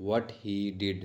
what he did؟